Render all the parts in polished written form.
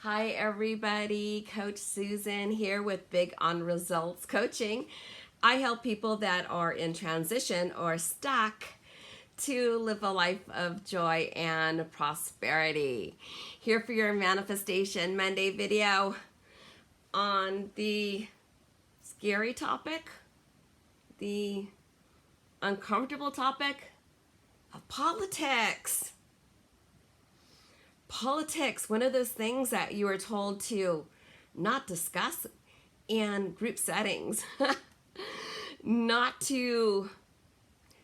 Hi everybody, Coach Susan here with Big on Results Coaching. I help people that are in transition or stuck to live a life of joy and prosperity. Here for your Manifestation Monday video on the scary topic, the uncomfortable topic of politics. Politics, one of those things that you are told to not discuss in group settings, not to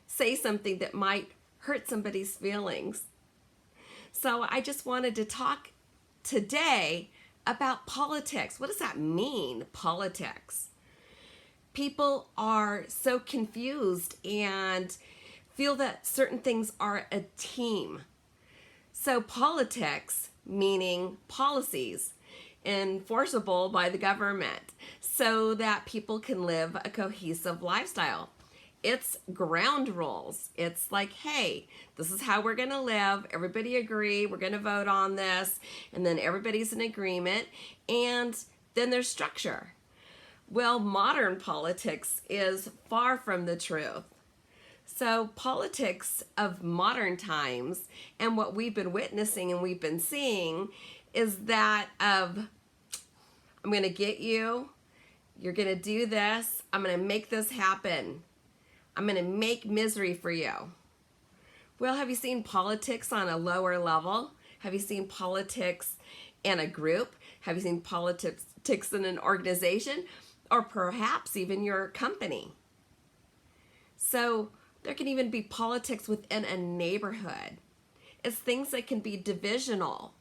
say something that might hurt somebody's feelings. So I just wanted to talk today about politics. What does that mean, politics? People are so confused and feel that certain things are a team. So politics, meaning policies, enforceable by the government so that people can live a cohesive lifestyle. It's ground rules. It's like, hey, this is how we're going to live. Everybody agree. We're going to vote on this. And then everybody's in agreement. And then there's structure. Well, modern politics is far from the truth. So politics of modern times and what we've been witnessing and we've been seeing is that of, I'm going to get you, you're going to do this, I'm going to make this happen, I'm going to make misery for you. Well, have you seen politics on a lower level? Have you seen politics in a group? Have you seen politics in an organization? Or perhaps even your company? So there can even be politics within a neighborhood. It's things that can be divisional.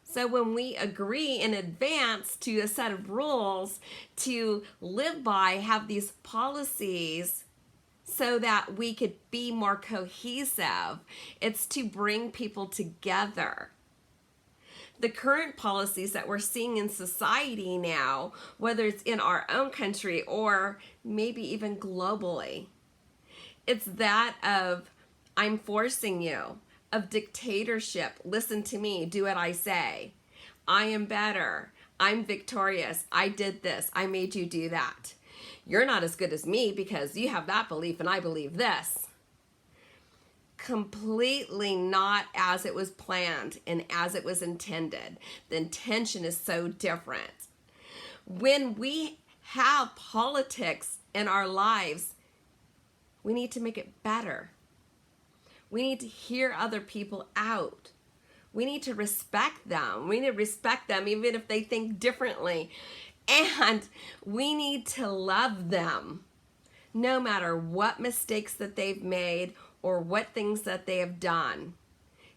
So when we agree in advance to a set of rules to live by, have these policies so that we could be more cohesive, it's to bring people together. The current policies that we're seeing in society now, whether it's in our own country or maybe even globally, it's that of, I'm forcing you, of dictatorship. Listen to me, do what I say. I am better. I'm victorious. I did this. I made you do that. You're not as good as me because you have that belief and I believe this. Completely not as it was planned and as it was intended. The intention is so different. When we have politics in our lives, we need to make it better. We need to hear other people out. We need to respect them. We need to respect them even if they think differently. And we need to love them no matter what mistakes that they've made or what things that they have done.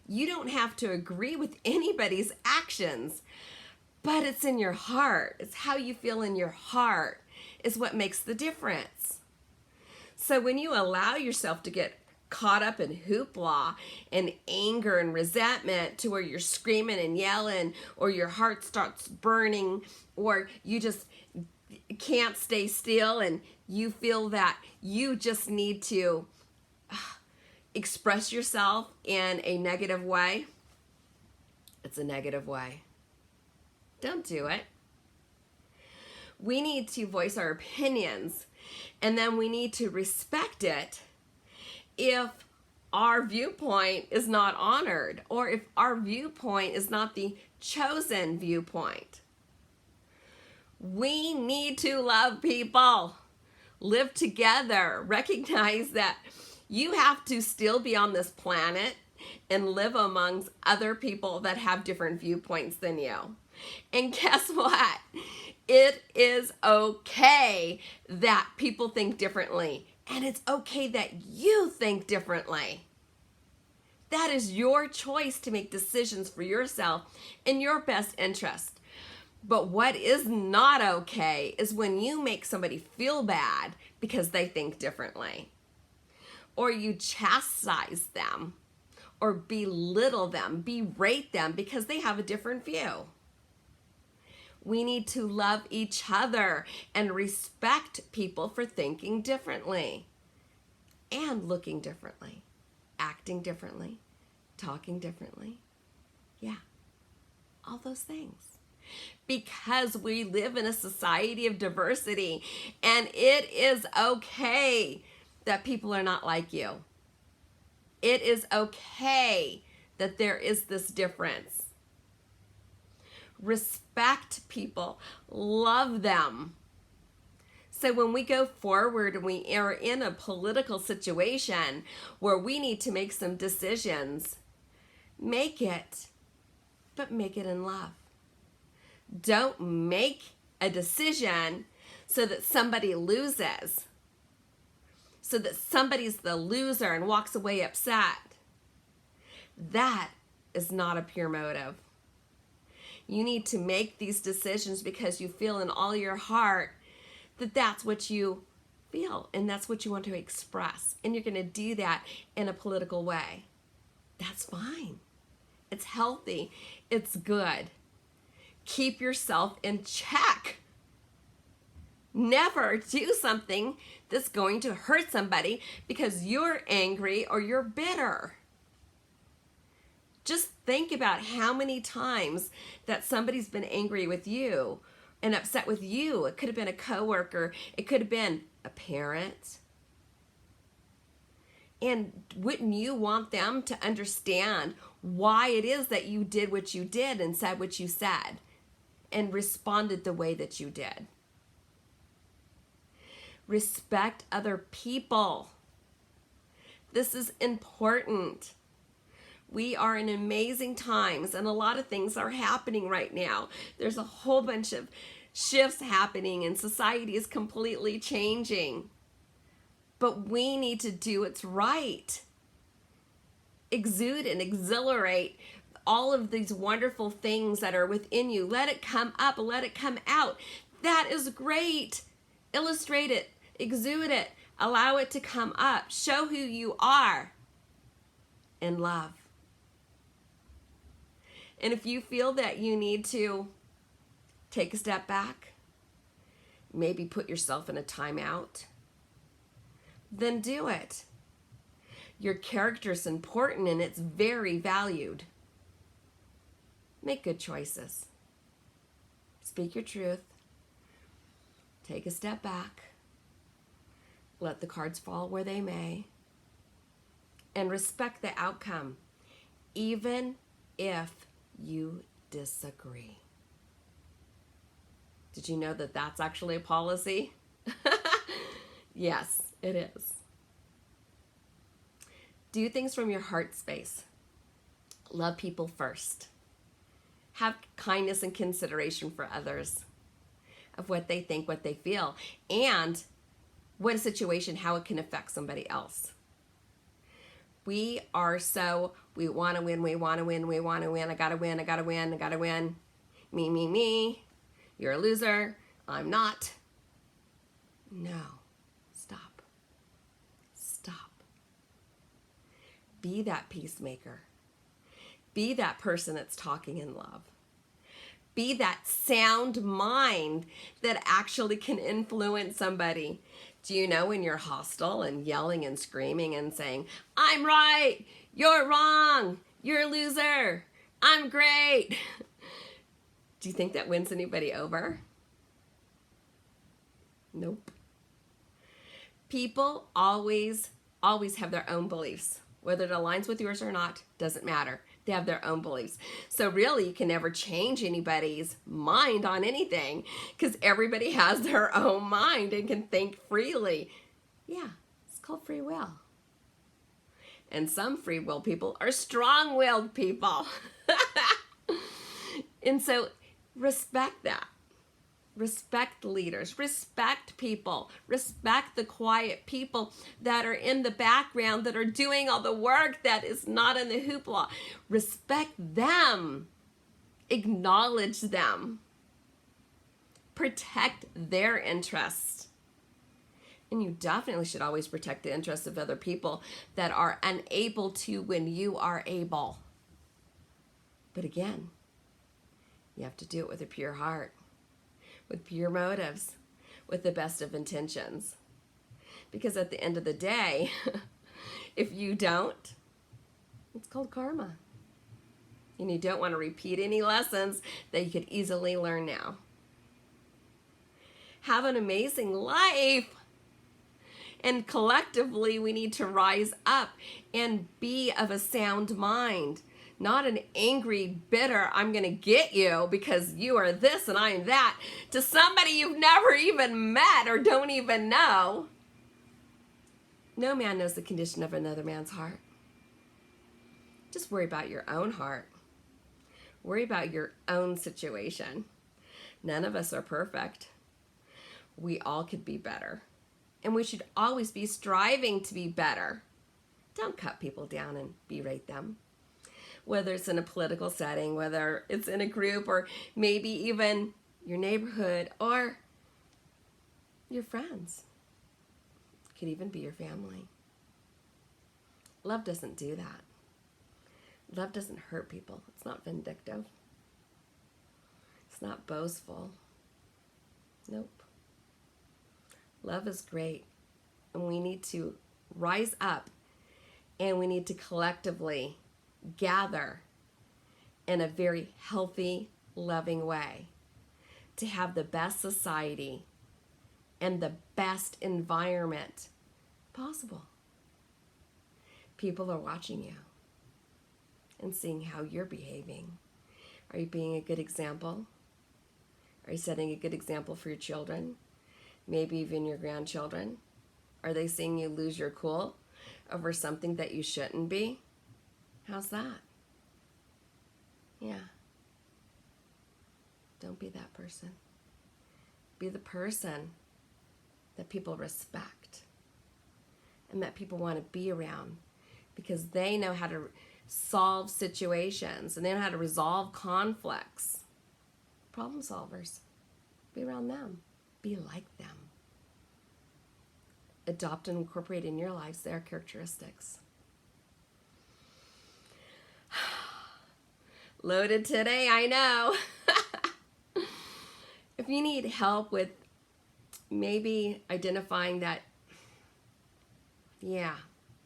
You don't have to agree with anybody's actions, but it's in your heart. It's how you feel in your heart is what makes the difference. So when you allow yourself to get caught up in hoopla and anger and resentment to where you're screaming and yelling or your heart starts burning or you just can't stay still and you feel that you just need to express yourself in a negative way, it's a negative way. Don't do it. We need to voice our opinions and then we need to respect it if our viewpoint is not honored or if our viewpoint is not the chosen viewpoint. We need to love people, live together, recognize that you have to still be on this planet and live amongst other people that have different viewpoints than you. And guess what? It is okay that people think differently. And it's okay that you think differently. That is your choice to make decisions for yourself in your best interest. But what is not okay is when you make somebody feel bad because they think differently. Or you chastise them or belittle them, berate them because they have a different view. We need to love each other and respect people for thinking differently and looking differently, acting differently, talking differently. Yeah, all those things. because we live in a society of diversity, and it is okay that people are not like you. It is okay that there is this difference. Respect people, love them. So when we go forward and we are in a political situation where we need to make some decisions, make it, but make it in love. Don't make a decision so that somebody loses, so that somebody's the loser and walks away upset. That is not a pure motive. You need to make these decisions because you feel in all your heart that that's what you feel and that's what you want to express. And you're going to do that in a political way. That's fine. It's healthy. It's good. Keep yourself in check. Never do something that's going to hurt somebody because you're angry or you're bitter. Just think about how many times that somebody's been angry with you and upset with you. It could have been a coworker. It could have been a parent. And wouldn't you want them to understand why it is that you did what you did and said what you said and responded the way that you did? Respect other people. This is important. We are in amazing times, and a lot of things are happening right now. There's a whole bunch of shifts happening, and society is completely changing. But we need to do what's right. Exude and exhilarate all of these wonderful things that are within you. Let it come up, let it come out. That is great. Illustrate it, exude it, allow it to come up. Show who you are in love. And if you feel that you need to take a step back, maybe put yourself in a timeout, then do it. Your character is important and it's very valued. Make good choices. Speak your truth. Take a step back. Let the cards fall where they may. And respect the outcome, even if you disagree. Did you know that that's actually a policy? Yes, it is. Do things from your heart space. Love people first. Have kindness and consideration for others of what they think, what they feel, and what a situation, how it can affect somebody else. We want to win, I gotta win. Me. You're a loser. I'm not. No. Stop. Be that peacemaker. Be that person that's talking in love. Be that sound mind that actually can influence somebody. Do you know when you're hostile and yelling and screaming and saying, I'm right, you're wrong, you're a loser, I'm great? Do you think that wins anybody over? Nope. People always have their own beliefs. Whether it aligns with yours or not, doesn't matter. They have their own beliefs. So really, you can never change anybody's mind on anything because everybody has their own mind and can think freely. Yeah, it's called free will. And some free will people are strong-willed people. And so respect that. Respect leaders, respect people, respect the quiet people that are in the background that are doing all the work that is not in the hoopla. Respect them, acknowledge them, protect their interests. And you definitely should always protect the interests of other people that are unable to when you are able. But again, you have to do it with a pure heart. With pure motives, with the best of intentions. Because at the end of the day, if you don't, it's called karma. And you don't want to repeat any lessons that you could easily learn now. Have an amazing life. And collectively, we need to rise up and be of a sound mind. Not an angry, bitter, I'm going to get you because you are this and I am that, to somebody you've never even met or don't even know. No man knows the condition of another man's heart. Just worry about your own heart. Worry about your own situation. None of us are perfect. We all could be better. And we should always be striving to be better. Don't cut people down and berate them. Whether it's in a political setting, whether it's in a group, or maybe even your neighborhood or your friends. It could even be your family. Love doesn't do that. Love doesn't hurt people. It's not vindictive. It's not boastful. Nope. Love is great. And we need to rise up and we need to collectively gather in a very healthy, loving way to have the best society and the best environment possible. People are watching you and seeing how you're behaving. Are you being a good example? Are you setting a good example for your children? Maybe even your grandchildren? Are they seeing you lose your cool over something that you shouldn't be? How's that? Yeah. Don't be that person. Be the person that people respect and that people want to be around because they know how to solve situations and they know how to resolve conflicts. Problem solvers. Be around them. Be like them. Adopt and incorporate in your lives their characteristics. Loaded today, I know. If you need help with maybe identifying that, yeah,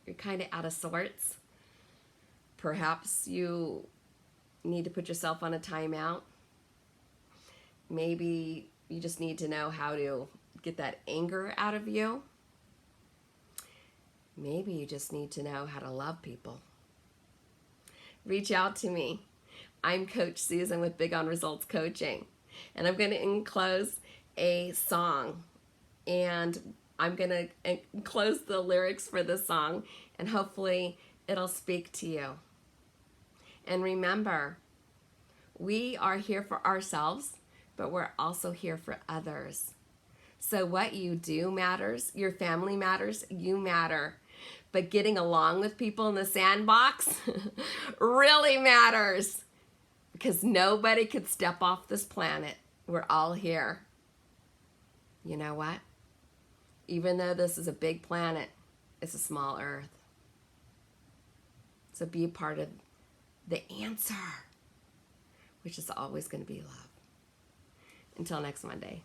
you're kind of out of sorts, perhaps you need to put yourself on a timeout. Maybe you just need to know how to get that anger out of you. Maybe you just need to know how to love people. Reach out to me. I'm Coach Susan with Big on Results Coaching. And I'm going to enclose a song. And I'm going to enclose the lyrics for the song. And hopefully it'll speak to you. And remember, we are here for ourselves, but we're also here for others. So what you do matters. Your family matters. You matter. But getting along with people in the sandbox really matters. Because nobody could step off this planet. We're all here. You know what? Even though this is a big planet, it's a small earth. So be a part of the answer, which is always going to be love. Until next Monday.